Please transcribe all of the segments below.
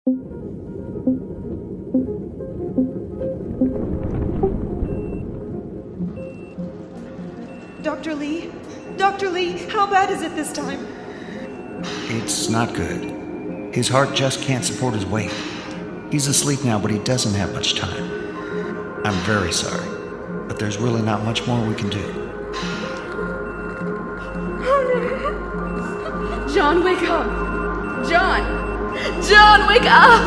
Dr. Lee? Dr. Lee, how bad is it this time? It's not good. His heart just can't support his weight. He's asleep now, but he doesn't have much time. I'm very sorry, but there's really not much more we can do. John, wake up! John! John, wake up!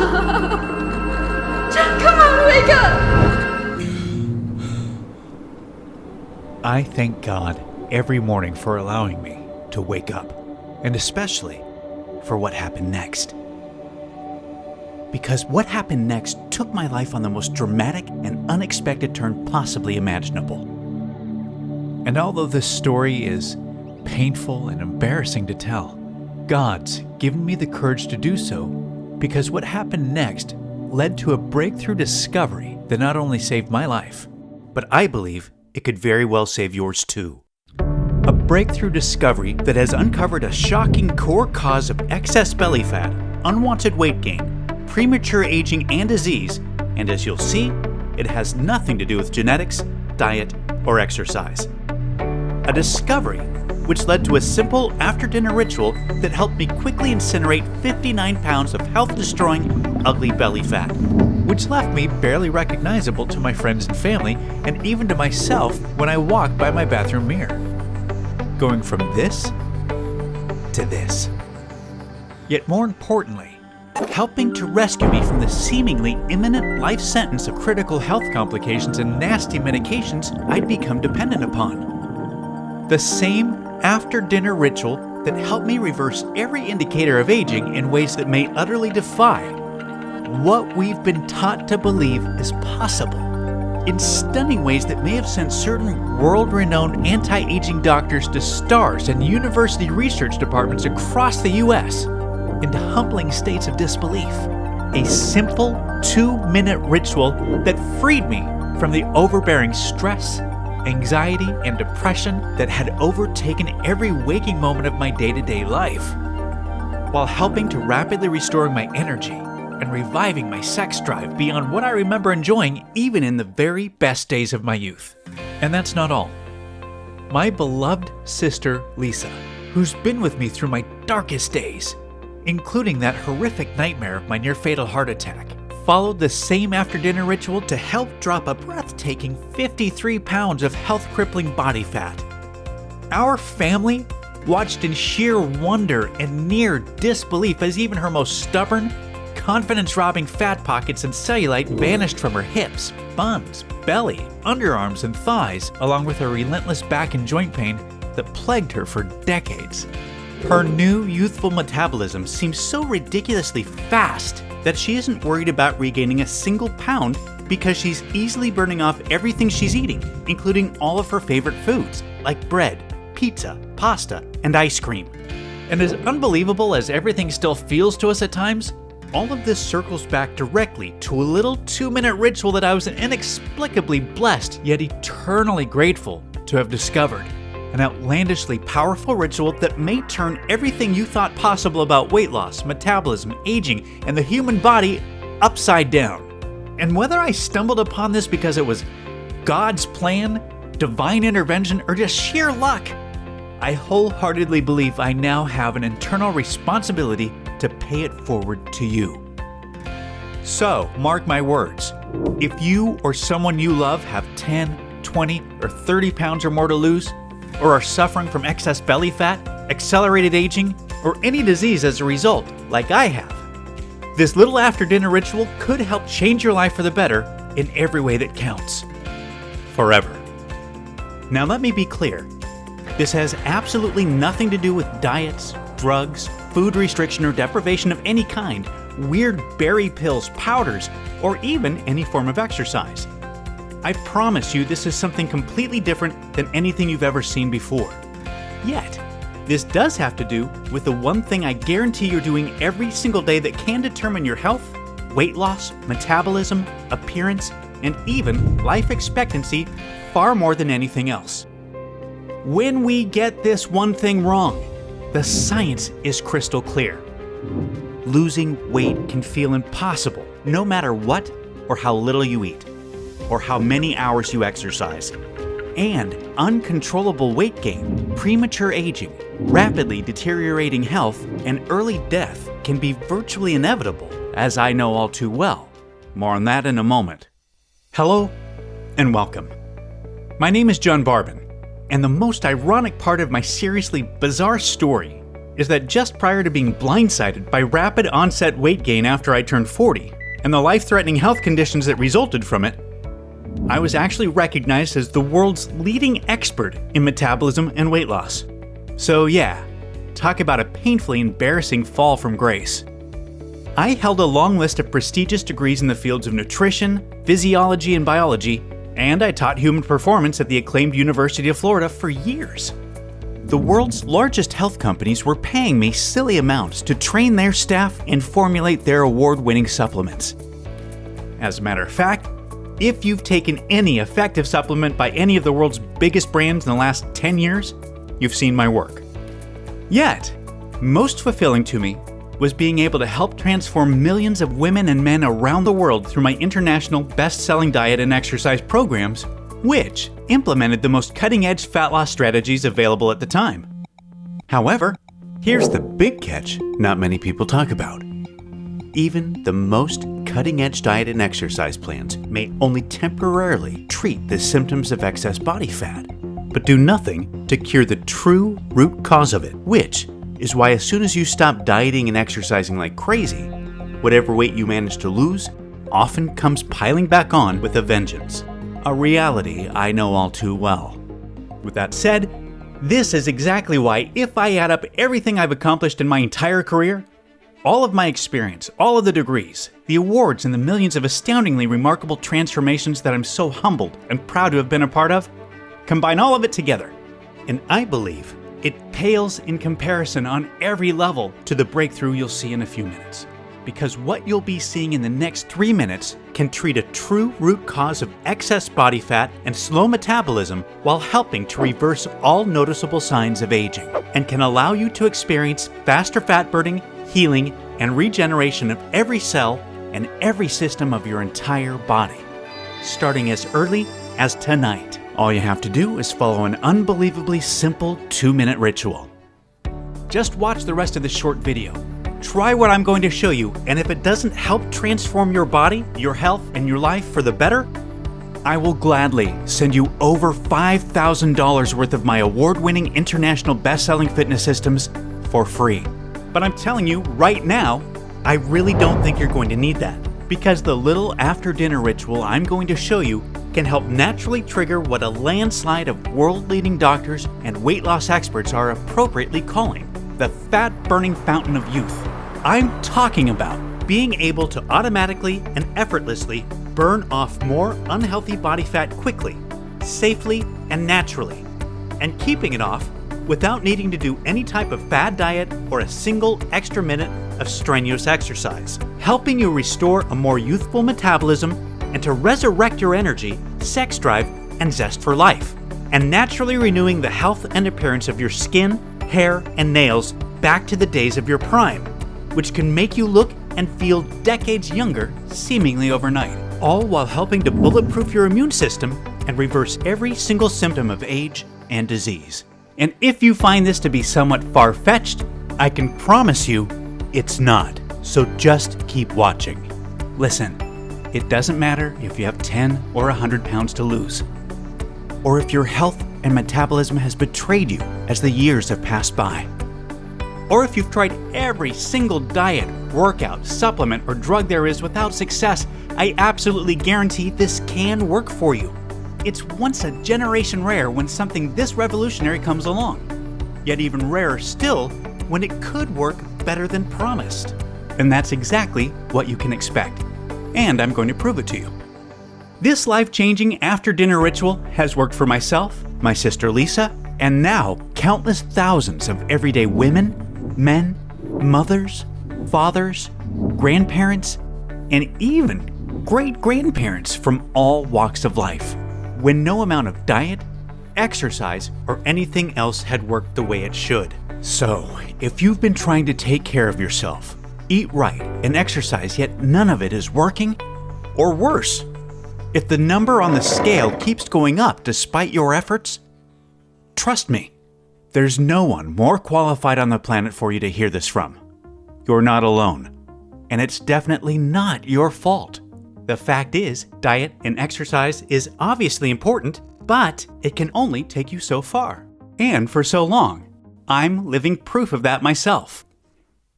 John, come on, wake up! I thank God every morning for allowing me to wake up, and especially for what happened next. Because what happened next took my life on the most dramatic and unexpected turn possibly imaginable. And although this story is painful and embarrassing to tell, God's given me the courage to do so because what happened next led to a breakthrough discovery that not only saved my life, but I believe it could very well save yours too. A breakthrough discovery that has uncovered a shocking core cause of excess belly fat, unwanted weight gain, premature aging and disease, and as you'll see, it has nothing to do with genetics, diet, or exercise. A discovery which led to a simple after-dinner ritual that helped me quickly incinerate 59 pounds of health-destroying, ugly belly fat, which left me barely recognizable to my friends and family, and even to myself when I walked by my bathroom mirror. Going from this to this. Yet more importantly, helping to rescue me from the seemingly imminent life sentence of critical health complications and nasty medications I'd become dependent upon. The same after-dinner ritual that helped me reverse every indicator of aging in ways that may utterly defy what we've been taught to believe is possible, in stunning ways that may have sent certain world-renowned anti-aging doctors to stars and university research departments across the U.S. into humbling states of disbelief. A simple 2-minute ritual that freed me from the overbearing stress, anxiety, and depression that had overtaken every waking moment of my day-to-day life, while helping to rapidly restore my energy and reviving my sex drive beyond what I remember enjoying even in the very best days of my youth. And that's not all. My beloved sister, Lisa, who's been with me through my darkest days, including that horrific nightmare of my near-fatal heart attack, followed the same after-dinner ritual to help drop a breathtaking 53 pounds of health-crippling body fat. Our family watched in sheer wonder and near disbelief as even her most stubborn, confidence-robbing fat pockets and cellulite vanished from her hips, buns, belly, underarms, and thighs, along with her relentless back and joint pain that plagued her for decades. Her new youthful metabolism seems so ridiculously fast that she isn't worried about regaining a single pound because she's easily burning off everything she's eating, including all of her favorite foods, like bread, pizza, pasta, and ice cream. And as unbelievable as everything still feels to us at times, all of this circles back directly to a little 2-minute ritual that I was inexplicably blessed yet eternally grateful to have discovered. An outlandishly powerful ritual that may turn everything you thought possible about weight loss, metabolism, aging, and the human body upside down. And whether I stumbled upon this because it was God's plan, divine intervention, or just sheer luck, I wholeheartedly believe I now have an internal responsibility to pay it forward to you. So, mark my words. If you or someone you love have 10, 20, or 30 pounds or more to lose, or are suffering from excess belly fat, accelerated aging, or any disease as a result, like I have, this little after-dinner ritual could help change your life for the better in every way that counts. Forever. Now let me be clear. This has absolutely nothing to do with diets, drugs, food restriction or deprivation of any kind, weird berry pills, powders, or even any form of exercise. I promise you this is something completely different than anything you've ever seen before. Yet, this does have to do with the one thing I guarantee you're doing every single day that can determine your health, weight loss, metabolism, appearance, and even life expectancy far more than anything else. When we get this one thing wrong, the science is crystal clear. losing weight can feel impossible no matter what or how little you eat, or how many hours you exercise. And uncontrollable weight gain, premature aging, rapidly deteriorating health, and early death can be virtually inevitable, as I know all too well. More on that in a moment. Hello, and welcome. My name is John Barbin, and the most ironic part of my seriously bizarre story is that just prior to being blindsided by rapid onset weight gain after I turned 40, and the life-threatening health conditions that resulted from it, I was actually recognized as the world's leading expert in metabolism and weight loss. So yeah, talk about a painfully embarrassing fall from grace. I held a long list of prestigious degrees in the fields of nutrition, physiology, and biology, and I taught human performance at the acclaimed University of Florida for years. The world's largest health companies were paying me silly amounts to train their staff and formulate their award-winning supplements. As a matter of fact, if you've taken any effective supplement by any of the world's biggest brands in the last 10 years, you've seen my work. Yet, most fulfilling to me was being able to help transform millions of women and men around the world through my international best-selling diet and exercise programs, which implemented the most cutting-edge fat loss strategies available at the time. However, here's the big catch not many people talk about. Even the most cutting-edge diet and exercise plans may only temporarily treat the symptoms of excess body fat, but do nothing to cure the true root cause of it, which is why as soon as you stop dieting and exercising like crazy, whatever weight you manage to lose often comes piling back on with a vengeance. A reality I know all too well. With that said, this is exactly why, if I add up everything I've accomplished in my entire career, all of my experience, all of the degrees, the awards, and the millions of astoundingly remarkable transformations that I'm so humbled and proud to have been a part of, combine all of it together, and I believe it pales in comparison on every level to the breakthrough you'll see in a few minutes. Because what you'll be seeing in the next 3 minutes can treat a true root cause of excess body fat and slow metabolism while helping to reverse all noticeable signs of aging, and can allow you to experience faster fat burning, healing, and regeneration of every cell and every system of your entire body, starting as early as tonight. All you have to do is follow an unbelievably simple 2-minute ritual. Just watch the rest of this short video. Try what I'm going to show you, and if it doesn't help transform your body, your health, and your life for the better, I will gladly send you over $5,000 worth of my award-winning international best-selling fitness systems for free. But I'm telling you right now, I really don't think you're going to need that, because the little after-dinner ritual I'm going to show you can help naturally trigger what a landslide of world-leading doctors and weight loss experts are appropriately calling the fat-burning fountain of youth. I'm talking about being able to automatically and effortlessly burn off more unhealthy body fat quickly, safely, and naturally, and keeping it off without needing to do any type of fad diet or a single extra minute of strenuous exercise, helping you restore a more youthful metabolism and to resurrect your energy, sex drive, and zest for life, and naturally renewing the health and appearance of your skin, hair, and nails back to the days of your prime, which can make you look and feel decades younger seemingly overnight, all while helping to bulletproof your immune system and reverse every single symptom of age and disease. And if you find this to be somewhat far-fetched, I can promise you it's not. So just keep watching. Listen, it doesn't matter if you have 10 or 100 pounds to lose, or if your health and metabolism has betrayed you as the years have passed by, or if you've tried every single diet, workout, supplement, or drug there is without success. I absolutely guarantee this can work for you. It's once a generation rare when something this revolutionary comes along, yet even rarer still when it could work better than promised. And that's exactly what you can expect, and I'm going to prove it to you. This life-changing after-dinner ritual has worked for myself, my sister Lisa, and now countless thousands of everyday women, men, mothers, fathers, grandparents, and even great-grandparents from all walks of life, when no amount of diet, exercise, or anything else had worked the way it should. So, if you've been trying to take care of yourself, eat right, and exercise, yet none of it is working? Or worse, if the number on the scale keeps going up despite your efforts, trust me, there's no one more qualified on the planet for you to hear this from. You're not alone. And it's definitely not your fault. The fact is, diet and exercise is obviously important, but it can only take you so far. And for so long. I'm living proof of that myself.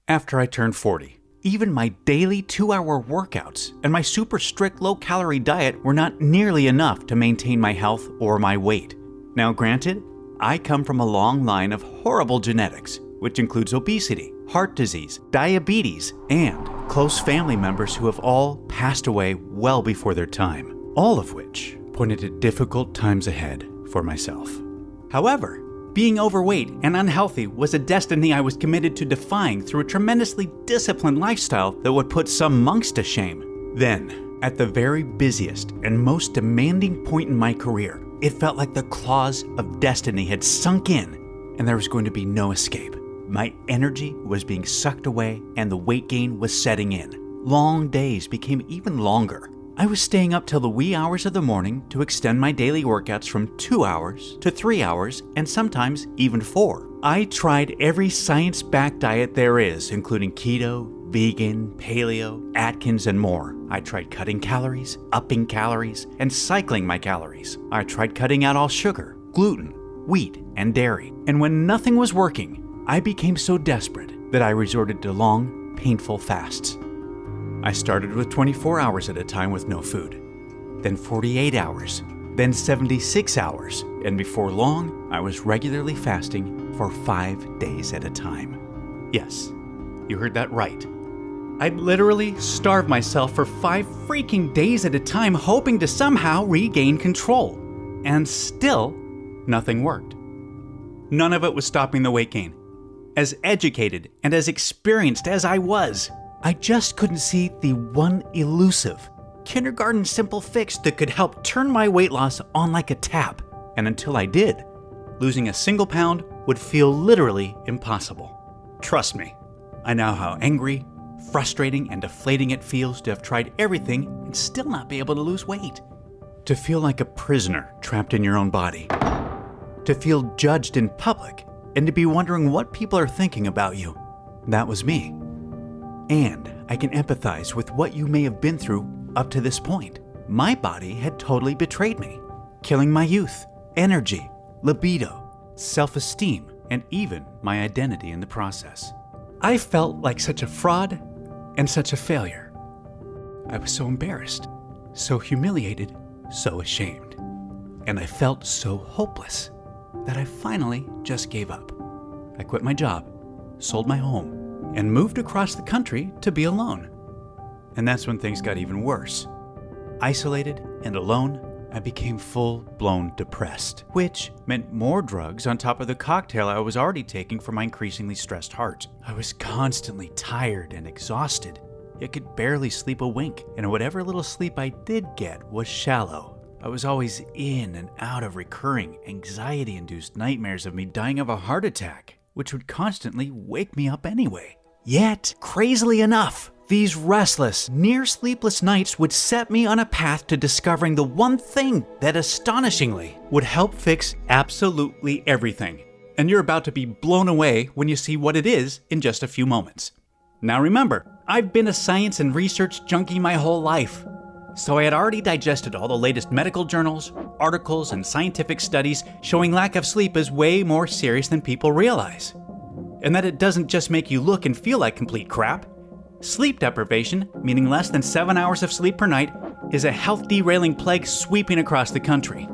After I turned 40, even my daily 2-hour workouts and my super strict low-calorie diet were not nearly enough to maintain my health or my weight. Now granted, I come from a long line of horrible genetics, which includes obesity, heart disease, diabetes, and close family members who have all passed away well before their time, all of which pointed at difficult times ahead for myself. However, being overweight and unhealthy was a destiny I was committed to defying through a tremendously disciplined lifestyle that would put some monks to shame. Then, at the very busiest and most demanding point in my career, it felt like the claws of destiny had sunk in and there was going to be no escape. My energy was being sucked away and the weight gain was setting in. Long days became even longer. I was staying up till the wee hours of the morning to extend my daily workouts from 2 hours to 3 hours and sometimes even 4. I tried every science-backed diet there is, including keto, vegan, paleo, Atkins, and more. I tried cutting calories, upping calories, and cycling my calories. I tried cutting out all sugar, gluten, wheat, and dairy. And when nothing was working, I became so desperate that I resorted to long, painful fasts. I started with 24 hours at a time with no food, then 48 hours, then 76 hours, and before long, I was regularly fasting for 5 days at a time. Yes, you heard that right. I'd literally starve myself for 5 freaking days at a time, hoping to somehow regain control. And still, nothing worked. None of it was stopping the weight gain. As educated and as experienced as I was, I just couldn't see the one elusive, kindergarten simple fix that could help turn my weight loss on like a tap. And until I did, losing a single pound would feel literally impossible. Trust me, I know how angry, frustrating, and deflating it feels to have tried everything and still not be able to lose weight. To feel like a prisoner trapped in your own body. To feel judged in public and to be wondering what people are thinking about you. That was me. And I can empathize with what you may have been through up to this point. My body had totally betrayed me, killing my youth, energy, libido, self-esteem, and even my identity in the process. I felt like such a fraud and such a failure. I was so embarrassed, so humiliated, so ashamed. And I felt so hopeless that I finally just gave up. I quit my job, sold my home, and moved across the country to be alone. And that's when things got even worse. Isolated and alone, I became full-blown depressed, which meant more drugs on top of the cocktail I was already taking for my increasingly stressed heart. I was constantly tired and exhausted, yet could barely sleep a wink, and whatever little sleep I did get was shallow. I was always in and out of recurring, anxiety-induced nightmares of me dying of a heart attack, which would constantly wake me up anyway. Yet, crazily enough, these restless, near-sleepless nights would set me on a path to discovering the one thing that astonishingly would help fix absolutely everything. And you're about to be blown away when you see what it is in just a few moments. Now remember, I've been a science and research junkie my whole life. So I had already digested all the latest medical journals, articles, and scientific studies showing lack of sleep is way more serious than people realize. And that it doesn't just make you look and feel like complete crap. Sleep deprivation, meaning less than 7 hours of sleep per night, is a health derailing plague sweeping across the country,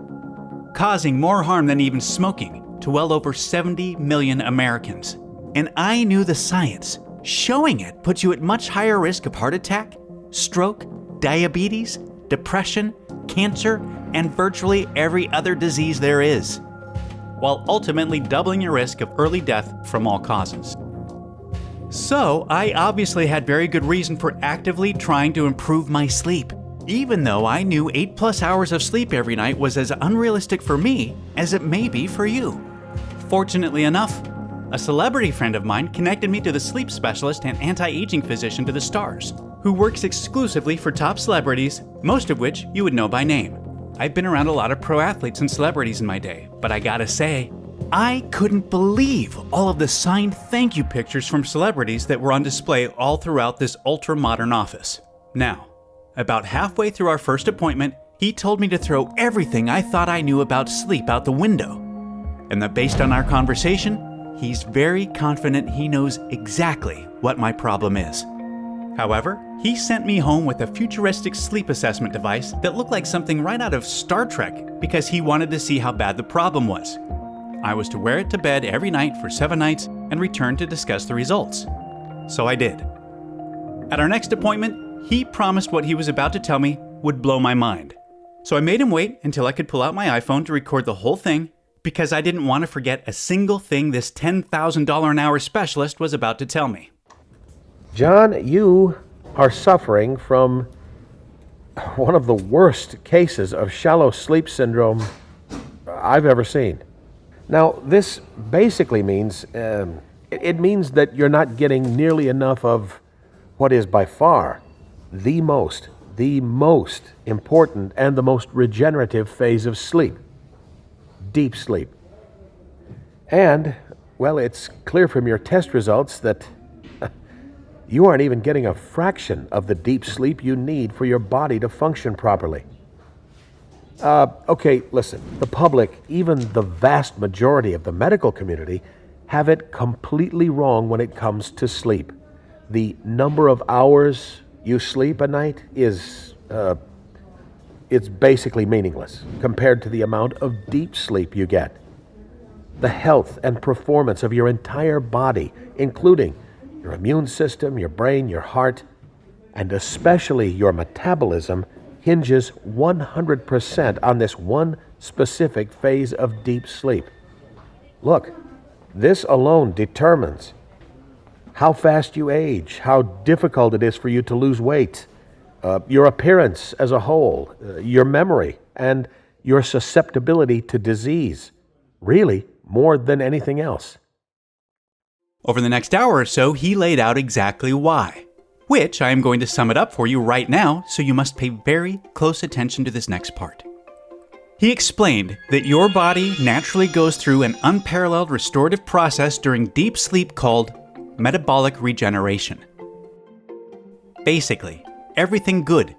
causing more harm than even smoking to well over 70 million Americans. And I knew the science. Showing it puts you at much higher risk of heart attack, stroke, diabetes, depression, cancer, and virtually every other disease there is, while ultimately doubling your risk of early death from all causes. So, I obviously had very good reason for actively trying to improve my sleep, even though I knew 8+ hours of sleep every night was as unrealistic for me as it may be for you. Fortunately enough, A celebrity friend of mine connected me to the sleep specialist and anti-aging physician to the stars, who works exclusively for top celebrities, most of which you would know by name. I've been around a lot of pro athletes and celebrities in my day, but I gotta say, I couldn't believe all of the signed thank you pictures from celebrities that were on display all throughout this ultra-modern office. Now, about halfway through our first appointment, he told me to throw everything I thought I knew about sleep out the window, and that based on our conversation, he's very confident he knows exactly what my problem is. However, he sent me home with a futuristic sleep assessment device that looked like something right out of Star Trek because he wanted to see how bad the problem was. I was to wear it to bed every night for 7 nights and return to discuss the results. So I did. At our next appointment, he promised what he was about to tell me would blow my mind. So I made him wait until I could pull out my iPhone to record the whole thing because I didn't want to forget a single thing this $10,000 an hour specialist was about to tell me. John, you are suffering from one of the worst cases of shallow sleep syndrome I've ever seen. Now, this basically means, it means that you're not getting nearly enough of what is by far the most important and the most regenerative phase of sleep, deep sleep. And, well, it's clear from your test results that you aren't even getting a fraction of the deep sleep you need for your body to function properly. Okay, listen, the public, even the vast majority of the medical community, have it completely wrong when it comes to sleep. The number of hours you sleep a night is, it's basically meaningless compared to the amount of deep sleep you get. The health and performance of your entire body, including your immune system, your brain, your heart, and especially your metabolism, hinges 100% on this one specific phase of deep sleep. Look, this alone determines how fast you age, how difficult it is for you to lose weight, your appearance as a whole, your memory, and your susceptibility to disease. Really, more than anything else. Over the next hour or so, he laid out exactly why, which I am going to sum it up for you right now, so you must pay very close attention to this next part. He explained that your body naturally goes through an unparalleled restorative process during deep sleep called metabolic regeneration. Basically, everything good,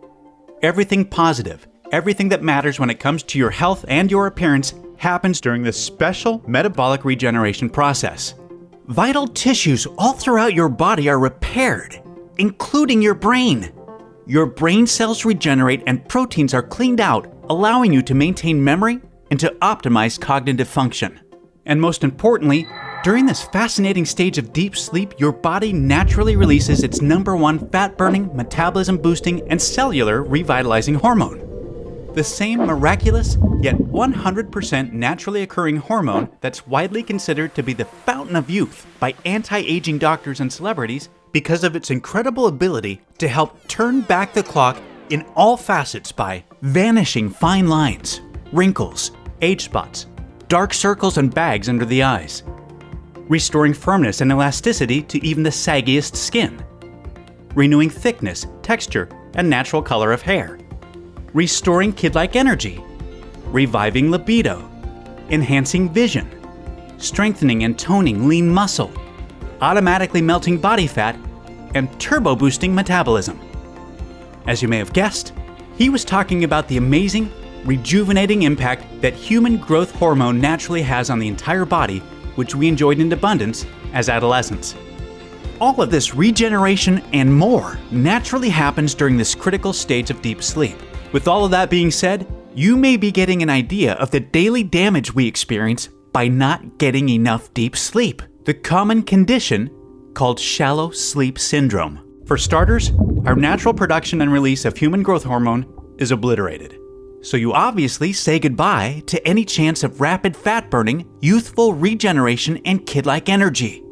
everything positive, everything that matters when it comes to your health and your appearance happens during this special metabolic regeneration process. Vital tissues all throughout your body are repaired, including your brain. Your brain cells regenerate and proteins are cleaned out, allowing you to maintain memory and to optimize cognitive function. And most importantly, during this fascinating stage of deep sleep, your body naturally releases its #1 fat-burning, metabolism-boosting, and cellular revitalizing hormone. The same miraculous, yet 100% naturally occurring hormone that's widely considered to be the fountain of youth by anti-aging doctors and celebrities because of its incredible ability to help turn back the clock in all facets by vanishing fine lines, wrinkles, age spots, dark circles and bags under the eyes, restoring firmness and elasticity to even the saggiest skin, renewing thickness, texture, and natural color of hair, restoring kid-like energy, reviving libido, enhancing vision, strengthening and toning lean muscle, automatically melting body fat, and turbo-boosting metabolism. As you may have guessed, he was talking about the amazing, rejuvenating impact that human growth hormone naturally has on the entire body, which we enjoyed in abundance as adolescents. All of this regeneration and more naturally happens during this critical stage of deep sleep. With all of that being said, you may be getting an idea of the daily damage we experience by not getting enough deep sleep, the common condition called shallow sleep syndrome. For starters, our natural production and release of human growth hormone is obliterated. So you obviously say goodbye to any chance of rapid fat burning, youthful regeneration, and kid-like energy.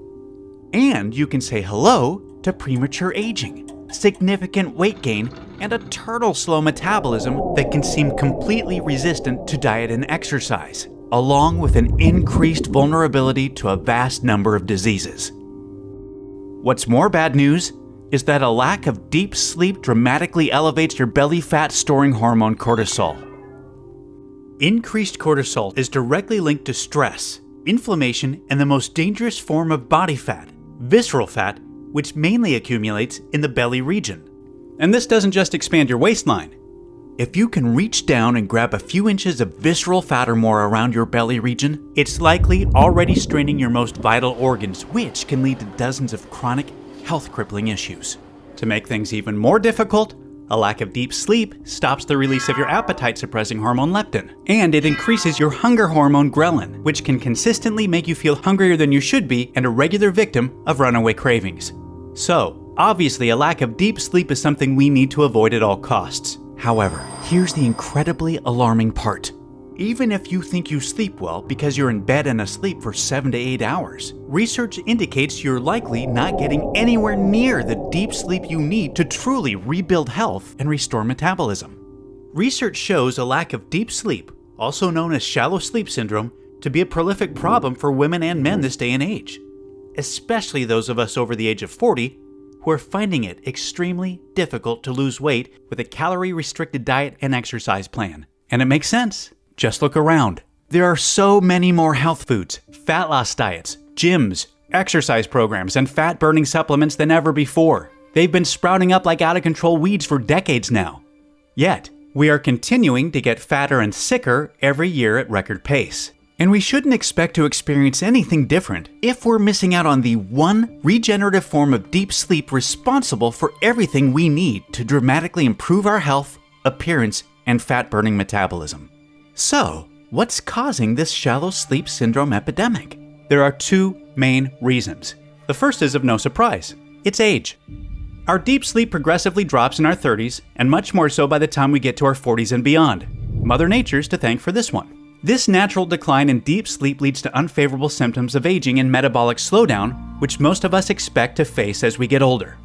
And you can say hello to premature aging, significant weight gain, and a turtle slow metabolism that can seem completely resistant to diet and exercise. along with an increased vulnerability to a vast number of diseases. What's more bad news is that a lack of deep sleep dramatically elevates your belly fat storing hormone cortisol. Increased cortisol is directly linked to stress, inflammation, and the most dangerous form of body fat, visceral fat, which mainly accumulates in the belly region. And this doesn't just expand your waistline. If you can reach down and grab a few inches of visceral fat or more around your belly region, it's likely already straining your most vital organs, which can lead to dozens of chronic, health-crippling issues. To make things even more difficult, a lack of deep sleep stops the release of your appetite-suppressing hormone leptin, and it increases your hunger hormone ghrelin, which can consistently make you feel hungrier than you should be and a regular victim of runaway cravings. So, obviously, a lack of deep sleep is something we need to avoid at all costs. However, here's the incredibly alarming part. Even if you think you sleep well because you're in bed and asleep for 7 to 8 hours, research indicates you're likely not getting anywhere near the deep sleep you need to truly rebuild health and restore metabolism. Research shows a lack of deep sleep, also known as shallow sleep syndrome, to be a prolific problem for women and men this day and age, especially those of us over the age of 40 who are finding it extremely difficult to lose weight with a calorie-restricted diet and exercise plan. And it makes sense. Just look around. There are so many more health foods, fat loss diets, gyms, exercise programs, and fat-burning supplements than ever before. They've been sprouting up like out-of-control weeds for decades now. Yet, we are continuing to get fatter and sicker every year at record pace. And we shouldn't expect to experience anything different if we're missing out on the one regenerative form of deep sleep responsible for everything we need to dramatically improve our health, appearance, and fat-burning metabolism. So, what's causing this shallow sleep syndrome epidemic? There are two main reasons. The first is of no surprise. It's age. Our deep sleep progressively drops in our 30s, and much more so by the time we get to our 40s and beyond. Mother Nature's to thank for this one. This natural decline in deep sleep leads to unfavorable symptoms of aging and metabolic slowdown, which most of us expect to face as we get older.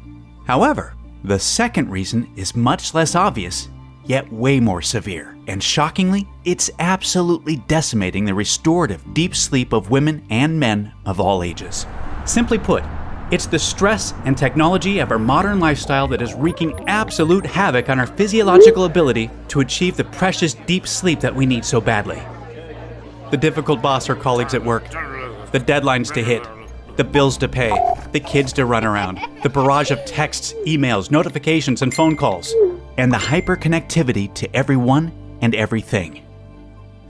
However, the second reason is much less obvious, yet way more severe. And shockingly, it's absolutely decimating the restorative deep sleep of women and men of all ages. Simply put, it's the stress and technology of our modern lifestyle that is wreaking absolute havoc on our physiological ability to achieve the precious deep sleep that we need so badly. The difficult boss or colleagues at work, the deadlines to hit, the bills to pay, the kids to run around, the barrage of texts, emails, notifications, and phone calls, and the hyperconnectivity to everyone and everything.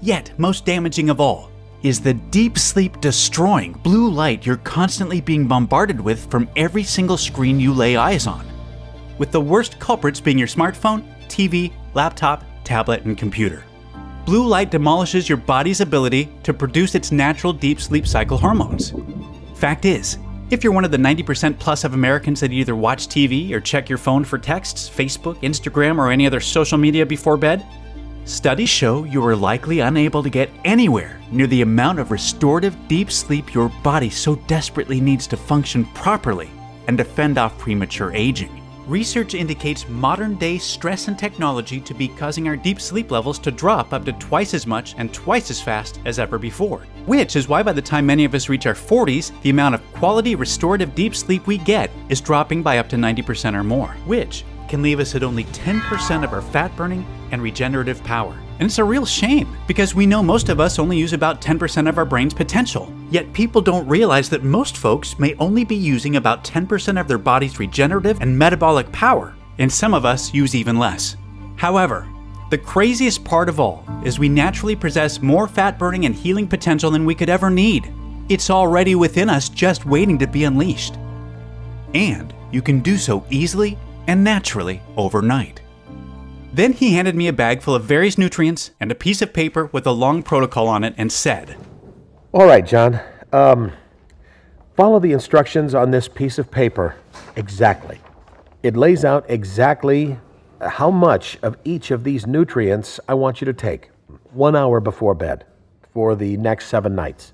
Yet, most damaging of all is the deep sleep destroying blue light you're constantly being bombarded with from every single screen you lay eyes on, with the worst culprits being your smartphone, TV, laptop, tablet, and computer. Blue light demolishes your body's ability to produce its natural deep sleep cycle hormones. Fact is, if you're one of the 90% plus of Americans that either watch TV or check your phone for texts, Facebook, Instagram, or any other social media before bed, studies show you are likely unable to get anywhere near the amount of restorative deep sleep your body so desperately needs to function properly and to fend off premature aging. Research indicates modern-day stress and technology to be causing our deep sleep levels to drop up to twice as much and twice as fast as ever before. Which is why by the time many of us reach our 40s, the amount of quality restorative deep sleep we get is dropping by up to 90% or more, which can leave us at only 10% of our fat-burning and regenerative power. And it's a real shame, because we know most of us only use about 10% of our brain's potential. Yet people don't realize that most folks may only be using about 10% of their body's regenerative and metabolic power, and some of us use even less. However, the craziest part of all is we naturally possess more fat-burning and healing potential than we could ever need. It's already within us, just waiting to be unleashed. And you can do so easily and naturally overnight. Then he handed me a bag full of various nutrients and a piece of paper with a long protocol on it and said, All right, John. Follow the instructions on this piece of paper exactly. It lays out exactly how much of each of these nutrients I want you to take 1 hour before bed for the next 7 nights.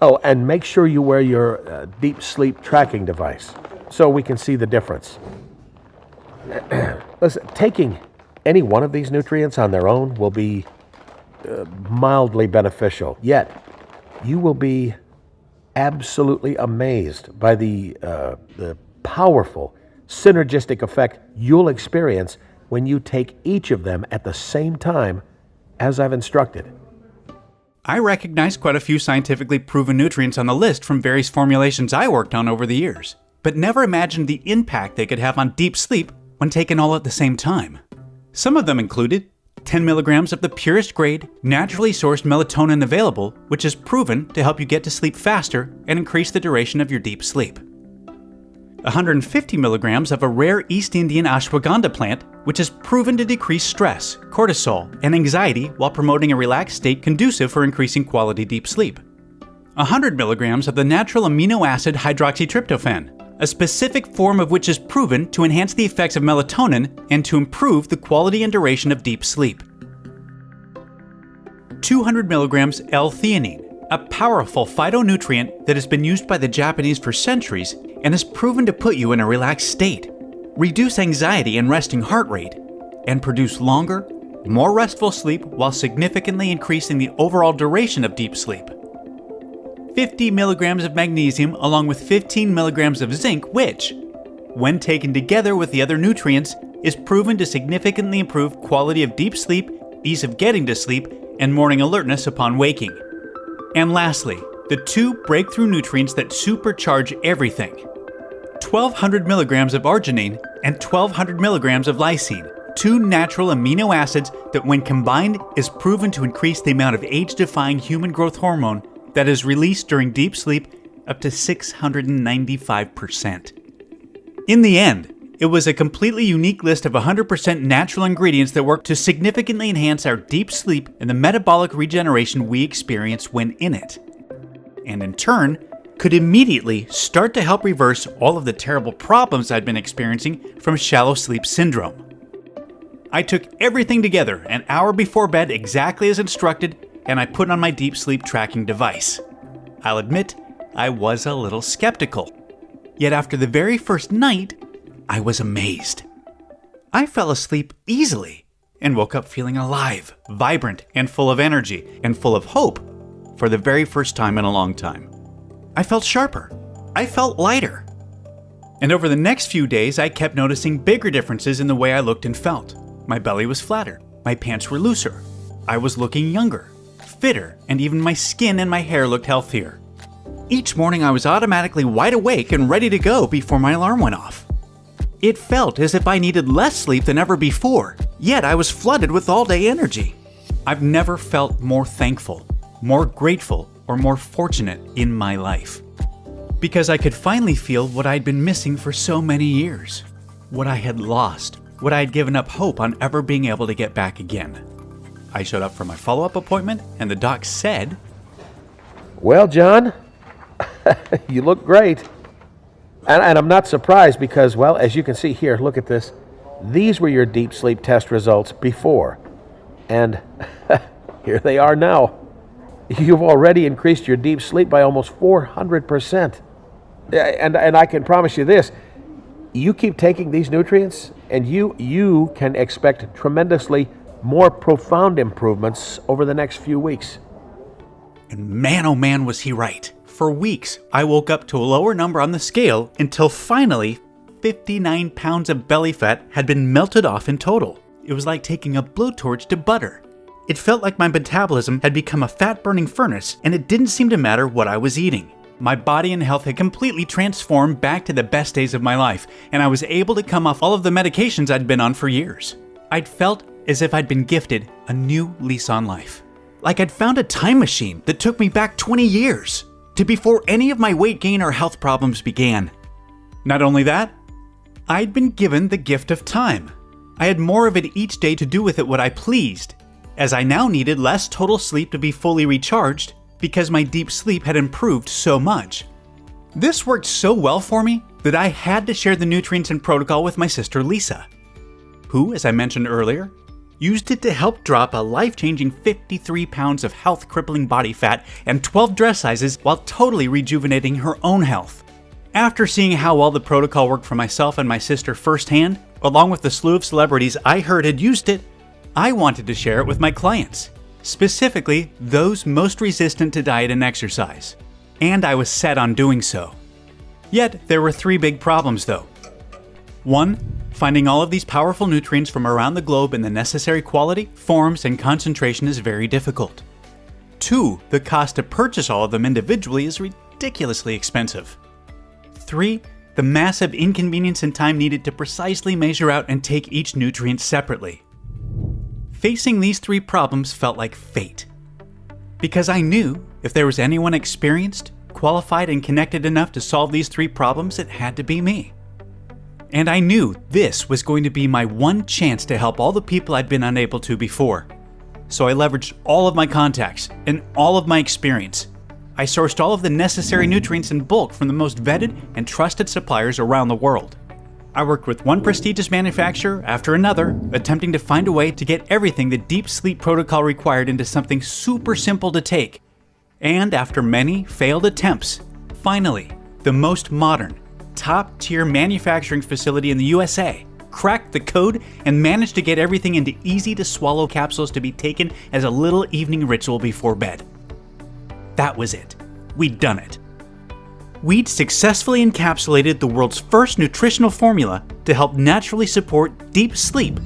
Oh, and make sure you wear your deep sleep tracking device so we can see the difference. Listen, taking any one of these nutrients on their own will be mildly beneficial. Yet, you will be absolutely amazed by the powerful synergistic effect you'll experience when you take each of them at the same time as I've instructed. I recognize quite a few scientifically proven nutrients on the list from various formulations I worked on over the years, but never imagined the impact they could have on deep sleep when taken all at the same time. Some of them included 10 milligrams of the purest grade, naturally sourced melatonin available, which is proven to help you get to sleep faster and increase the duration of your deep sleep. 150 milligrams of a rare East Indian ashwagandha plant, which is proven to decrease stress, cortisol, and anxiety while promoting a relaxed state conducive for increasing quality deep sleep. 100 milligrams of the natural amino acid hydroxytryptophan, a specific form of which is proven to enhance the effects of melatonin and to improve the quality and duration of deep sleep. 200 milligrams L-theanine, a powerful phytonutrient that has been used by the Japanese for centuries and is proven to put you in a relaxed state, reduce anxiety and resting heart rate, and produce longer, more restful sleep while significantly increasing the overall duration of deep sleep. 50 milligrams of magnesium along with 15 milligrams of zinc, which, when taken together with the other nutrients, is proven to significantly improve quality of deep sleep, ease of getting to sleep, and morning alertness upon waking. And lastly, the 2 breakthrough nutrients that supercharge everything: 1,200 milligrams of arginine and 1,200 milligrams of lysine, 2 natural amino acids that when combined is proven to increase the amount of age-defying human growth hormone that is released during deep sleep up to 695%. In the end, it was a completely unique list of 100% natural ingredients that work to significantly enhance our deep sleep and the metabolic regeneration we experience when in it, and in turn, could immediately start to help reverse all of the terrible problems I'd been experiencing from shallow sleep syndrome. I took everything together an hour before bed exactly as instructed, and I put on my deep sleep tracking device. I'll admit, I was a little skeptical. Yet after the very first night, I was amazed. I fell asleep easily and woke up feeling alive, vibrant, and full of energy, and full of hope for the very first time in a long time. I felt sharper. I felt lighter. And over the next few days, I kept noticing bigger differences in the way I looked and felt. My belly was flatter. My pants were looser. I was looking younger, fitter, and even my skin and my hair looked healthier. Each morning I was automatically wide awake and ready to go before my alarm went off. It felt as if I needed less sleep than ever before, yet I was flooded with all-day energy. I've never felt more thankful, more grateful, or more fortunate in my life. Because I could finally feel what I'd been missing for so many years. What I had lost, what I had given up hope on ever being able to get back again. I showed up for my follow-up appointment, and the doc said, Well, John, you look great. And I'm not surprised because, well, as you can see here, look at this. These were your deep sleep test results before. And here they are now. You've already increased your deep sleep by almost 400%. And I can promise you this. You keep taking these nutrients, and you can expect tremendously more profound improvements over the next few weeks. And man, oh man, was he right. For weeks, I woke up to a lower number on the scale until finally, 59 pounds of belly fat had been melted off in total. It was like taking a blowtorch to butter. It felt like my metabolism had become a fat-burning furnace, and it didn't seem to matter what I was eating. My body and health had completely transformed back to the best days of my life, and I was able to come off all of the medications I'd been on for years. I'd felt as if I'd been gifted a new lease on life. Like I'd found a time machine that took me back 20 years. To before any of my weight gain or health problems began. Not only that, I'd been given the gift of time. I had more of it each day to do with it what I pleased, as I now needed less total sleep to be fully recharged because my deep sleep had improved so much. This worked so well for me that I had to share the nutrients and protocol with my sister Lisa, who, as I mentioned earlier, used it to help drop a life-changing 53 pounds of health-crippling body fat and 12 dress sizes while totally rejuvenating her own health. After seeing how well the protocol worked for myself and my sister firsthand, along with the slew of celebrities I heard had used it, I wanted to share it with my clients. specifically those most resistant to diet and exercise, and I was set on doing so. Yet, there were 3 big problems though. 1. Finding all of these powerful nutrients from around the globe in the necessary quality, forms, and concentration is very difficult. 2. The cost to purchase all of them individually is ridiculously expensive. 3. The massive inconvenience and time needed to precisely measure out and take each nutrient separately. Facing these 3 problems felt like fate. Because I knew if there was anyone experienced, qualified, and connected enough to solve these 3 problems, it had to be me. And I knew this was going to be my one chance to help all the people I'd been unable to before. So I leveraged all of my contacts and all of my experience. I sourced all of the necessary nutrients in bulk from the most vetted and trusted suppliers around the world. I worked with one prestigious manufacturer after another, attempting to find a way to get everything the deep sleep protocol required into something super simple to take. And after many failed attempts, finally, the most modern, top-tier manufacturing facility in the USA cracked the code and managed to get everything into easy-to-swallow capsules to be taken as a little evening ritual before bed. That was it. We'd done it. We'd successfully encapsulated the world's first nutritional formula to help naturally support deep sleep,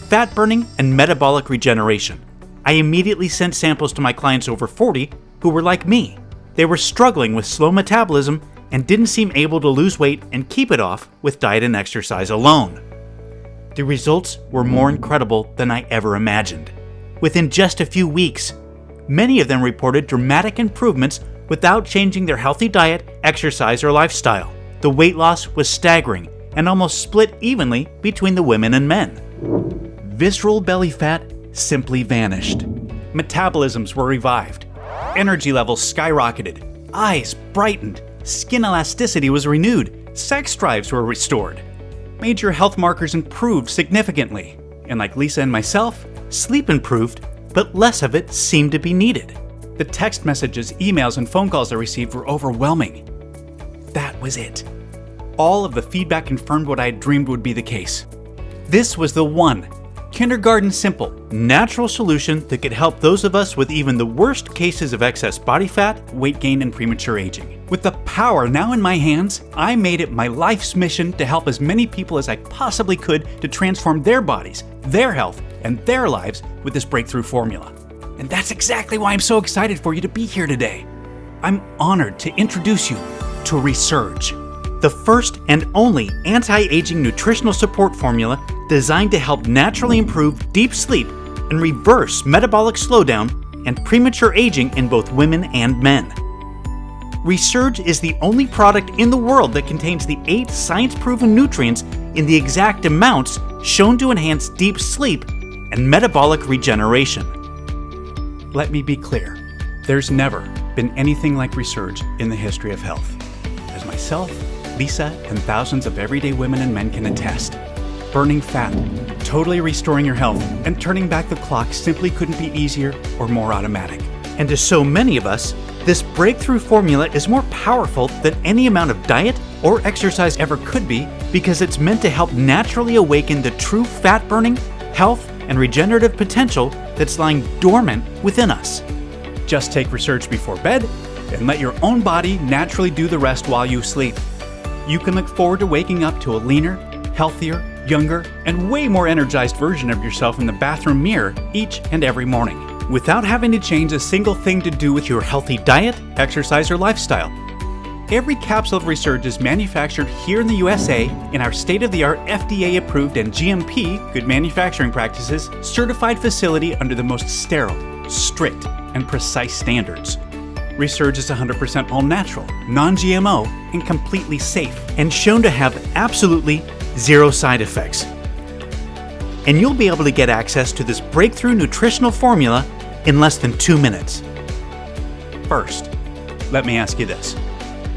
fat burning, and metabolic regeneration. I immediately sent samples to my clients over 40 who were like me. They were struggling with slow metabolism and didn't seem able to lose weight and keep it off with diet and exercise alone. The results were more incredible than I ever imagined. Within just a few weeks, many of them reported dramatic improvements without changing their healthy diet, exercise, or lifestyle. The weight loss was staggering and almost split evenly between the women and men. Visceral belly fat simply vanished. Metabolisms were revived. Energy levels skyrocketed. Eyes brightened. Skin elasticity was renewed. Sex drives were restored. Major health markers improved significantly. And like Lisa and myself, sleep improved, but less of it seemed to be needed. The text messages, emails, and phone calls I received were overwhelming. That was it. All of the feedback confirmed what I had dreamed would be the case. This was the one, kindergarten simple, natural solution that could help those of us with even the worst cases of excess body fat, weight gain, and premature aging. With the power now in my hands, I made it my life's mission to help as many people as I possibly could to transform their bodies, their health, and their lives with this breakthrough formula. And that's exactly why I'm so excited for you to be here today. I'm honored to introduce you to Resurge, the first and only anti-aging nutritional support formula designed to help naturally improve deep sleep and reverse metabolic slowdown and premature aging in both women and men. Resurge is the only product in the world that contains the 8 science-proven nutrients in the exact amounts shown to enhance deep sleep and metabolic regeneration. Let me be clear, there's never been anything like Resurge in the history of health. As myself, Lisa, and thousands of everyday women and men can attest, burning fat, totally restoring your health, and turning back the clock simply couldn't be easier or more automatic. And to so many of us, this breakthrough formula is more powerful than any amount of diet or exercise ever could be because it's meant to help naturally awaken the true fat-burning, health, and regenerative potential that's lying dormant within us. Just take Resurge before bed and let your own body naturally do the rest while you sleep. You can look forward to waking up to a leaner, healthier, younger, and way more energized version of yourself in the bathroom mirror each and every morning, without having to change a single thing to do with your healthy diet, exercise, or lifestyle. Every capsule of Resurge is manufactured here in the USA in our state-of-the-art FDA-approved and GMP, Good Manufacturing Practices, certified facility under the most sterile, strict, and precise standards. Resurge is 100% all-natural, non-GMO, and completely safe, and shown to have absolutely zero side effects. And you'll be able to get access to this breakthrough nutritional formula in less than 2 minutes. First, let me ask you this.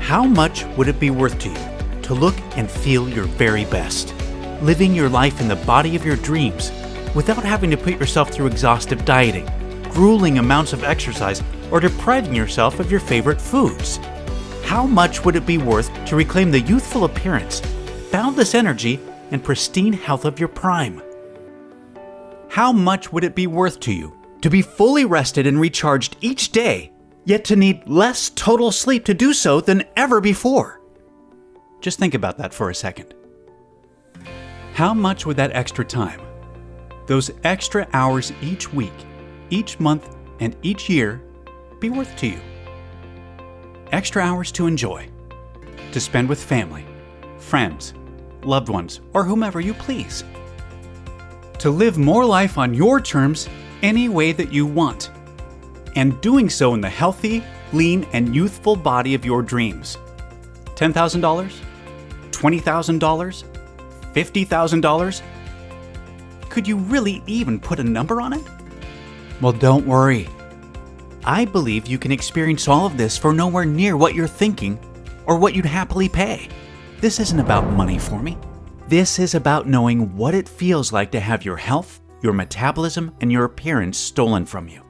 How much would it be worth to you to look and feel your very best, living your life in the body of your dreams without having to put yourself through exhaustive dieting, grueling amounts of exercise, or depriving yourself of your favorite foods? How much would it be worth to reclaim the youthful appearance, boundless energy, and pristine health of your prime? How much would it be worth to you to be fully rested and recharged each day, yet to need less total sleep to do so than ever before. Just think about that for a second. How much would that extra time, those extra hours each week, each month, and each year be worth to you? Extra hours to enjoy, to spend with family, friends, loved ones, or whomever you please. To live more life on your terms any way that you want, and doing so in the healthy, lean, and youthful body of your dreams. $10,000? $20,000? $50,000? Could you really even put a number on it? Well, don't worry. I believe you can experience all of this for nowhere near what you're thinking or what you'd happily pay. This isn't about money for me. This is about knowing what it feels like to have your health, your metabolism, and your appearance stolen from you.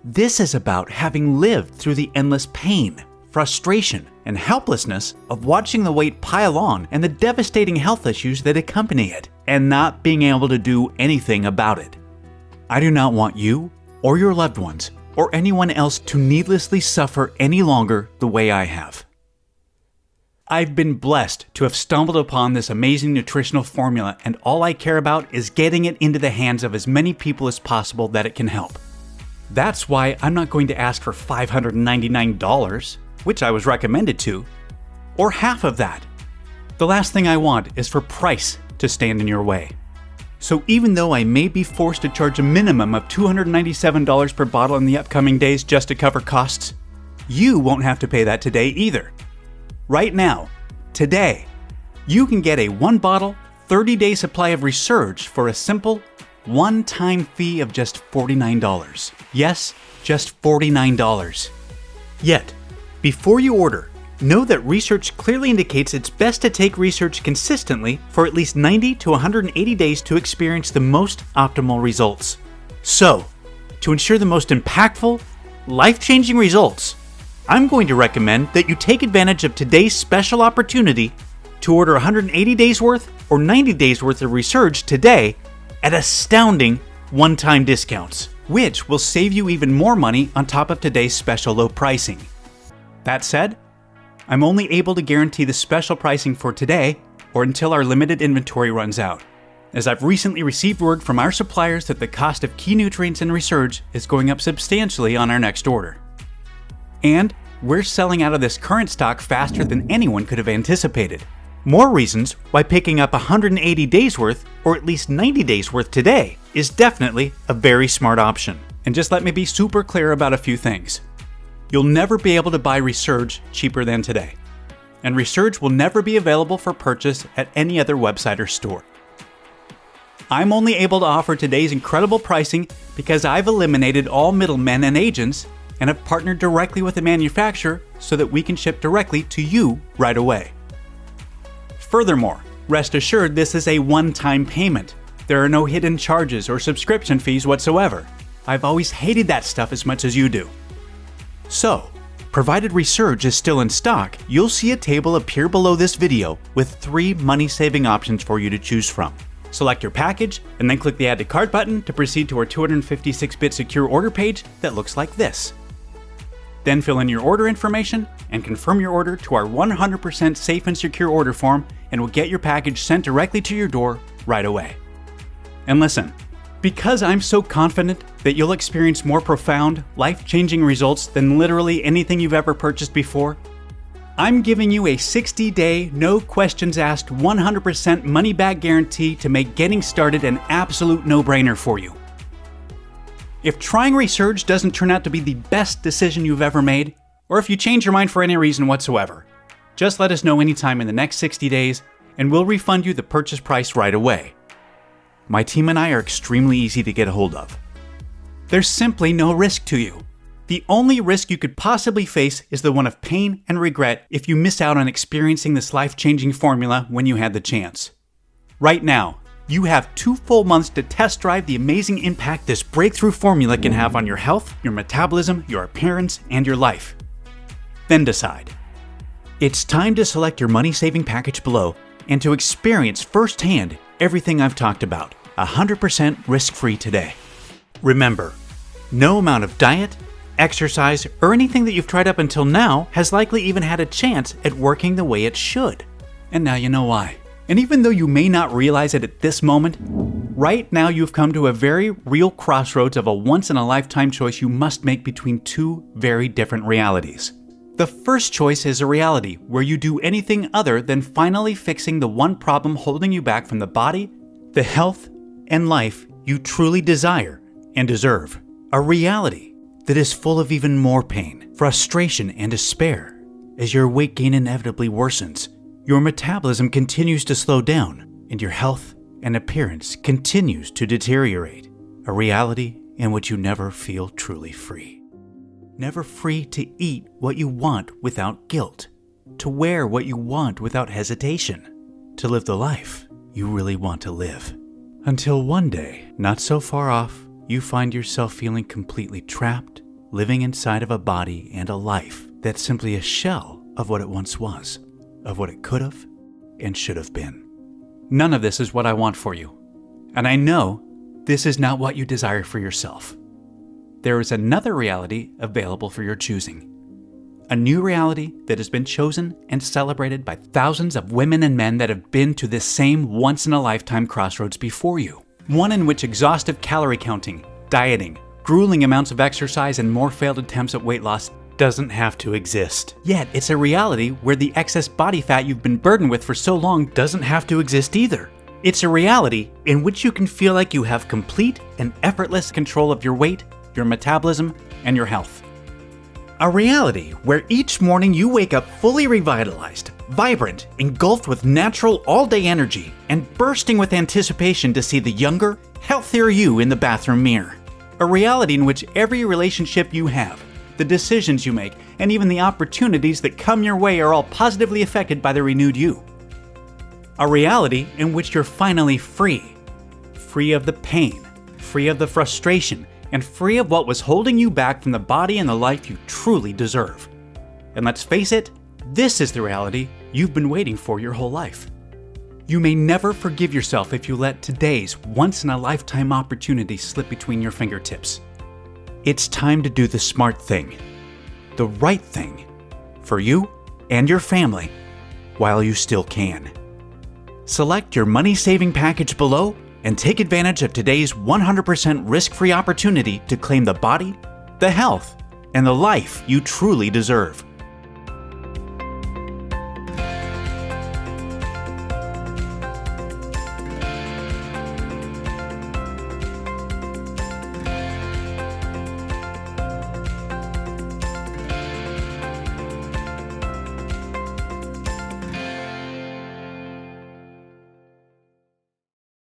This is about having lived through the endless pain, frustration, and helplessness of watching the weight pile on and the devastating health issues that accompany it, and not being able to do anything about it. I do not want you, or your loved ones, or anyone else to needlessly suffer any longer the way I have. I've been blessed to have stumbled upon this amazing nutritional formula, and all I care about is getting it into the hands of as many people as possible that it can help. That's why I'm not going to ask for $599, which I was recommended to, or half of that. The last thing I want is for price to stand in your way. So even though I may be forced to charge a minimum of $297 per bottle in the upcoming days just to cover costs, you won't have to pay that today either. Right now, today, you can get a 1-bottle, 30-day supply of Resurge for a simple, one-time fee of just $49. Yes, just $49. Yet, before you order, know that research clearly indicates it's best to take Resurge consistently for at least 90 to 180 days to experience the most optimal results. So, to ensure the most impactful, life-changing results, I'm going to recommend that you take advantage of today's special opportunity to order 180 days worth or 90 days worth of Resurge today at astounding one-time discounts, which will save you even more money on top of today's special low pricing. That said, I'm only able to guarantee the special pricing for today or until our limited inventory runs out, as I've recently received word from our suppliers that the cost of key nutrients in Resurge is going up substantially on our next order. And we're selling out of this current stock faster than anyone could have anticipated. More reasons why picking up 180 days worth, or at least 90 days worth today, is definitely a very smart option. And just let me be super clear about a few things. You'll never be able to buy Resurge cheaper than today. And Resurge will never be available for purchase at any other website or store. I'm only able to offer today's incredible pricing because I've eliminated all middlemen and agents and have partnered directly with the manufacturer so that we can ship directly to you right away. Furthermore, rest assured this is a one-time payment. There are no hidden charges or subscription fees whatsoever. I've always hated that stuff as much as you do. So, provided Resurge is still in stock, you'll see a table appear below this video with 3 money-saving options for you to choose from. Select your package, and then click the Add to Cart button to proceed to our 256-bit secure order page that looks like this. Then fill in your order information and confirm your order to our 100% safe and secure order form, and we'll get your package sent directly to your door right away. And listen, because I'm so confident that you'll experience more profound, life-changing results than literally anything you've ever purchased before, I'm giving you a 60-day, no questions asked, 100% money-back guarantee to make getting started an absolute no-brainer for you. If trying Resurge doesn't turn out to be the best decision you've ever made, or if you change your mind for any reason whatsoever, just let us know anytime in the next 60 days and we'll refund you the purchase price right away. My team and I are extremely easy to get a hold of. There's simply no risk to you. The only risk you could possibly face is the one of pain and regret if you miss out on experiencing this life-changing formula when you had the chance. Right now, you have 2 full months to test drive the amazing impact this breakthrough formula can have on your health, your metabolism, your appearance, and your life. Then decide. It's time to select your money-saving package below and to experience firsthand everything I've talked about, 100% risk-free today. Remember, No amount of diet, exercise, or anything that you've tried up until now has likely even had a chance at working the way it should. And now you know why. And even though you may not realize it at this moment, right now you've come to a very real crossroads of a once-in-a-lifetime choice you must make between two very different realities. The first choice is a reality where you do anything other than finally fixing the one problem holding you back from the body, the health, and life you truly desire and deserve. A reality that is full of even more pain, frustration, and despair as your weight gain inevitably worsens. Your metabolism continues to slow down, and your health and appearance continues to deteriorate. A reality in which you never feel truly free. Never free to eat what you want without guilt, to wear what you want without hesitation, to live the life you really want to live. Until one day, not so far off, you find yourself feeling completely trapped, living inside of a body and a life that's simply a shell of what it once was, of what it could have and should have been. None of this is what I want for you. And I know this is not what you desire for yourself. There is another reality available for your choosing. A new reality that has been chosen and celebrated by thousands of women and men that have been to this same once-in-a-lifetime crossroads before you. One in which exhaustive calorie counting, dieting, grueling amounts of exercise, and more failed attempts at weight loss doesn't have to exist. Yet, it's a reality where the excess body fat you've been burdened with for so long doesn't have to exist either. It's a reality in which you can feel like you have complete and effortless control of your weight, your metabolism, and your health. A reality where each morning you wake up fully revitalized, vibrant, engulfed with natural all-day energy, and bursting with anticipation to see the younger, healthier you in the bathroom mirror. A reality in which every relationship you have, the decisions you make, and even the opportunities that come your way are all positively affected by the renewed you. A reality in which you're finally free. Free of the pain, free of the frustration, and free of what was holding you back from the body and the life you truly deserve. And let's face it, this is the reality you've been waiting for your whole life. You may never forgive yourself if you let today's once-in-a-lifetime opportunity slip between your fingertips. It's time to do the smart thing, the right thing, for you and your family, while you still can. Select your money-saving package below and take advantage of today's 100% risk-free opportunity to claim the body, the health, and the life you truly deserve.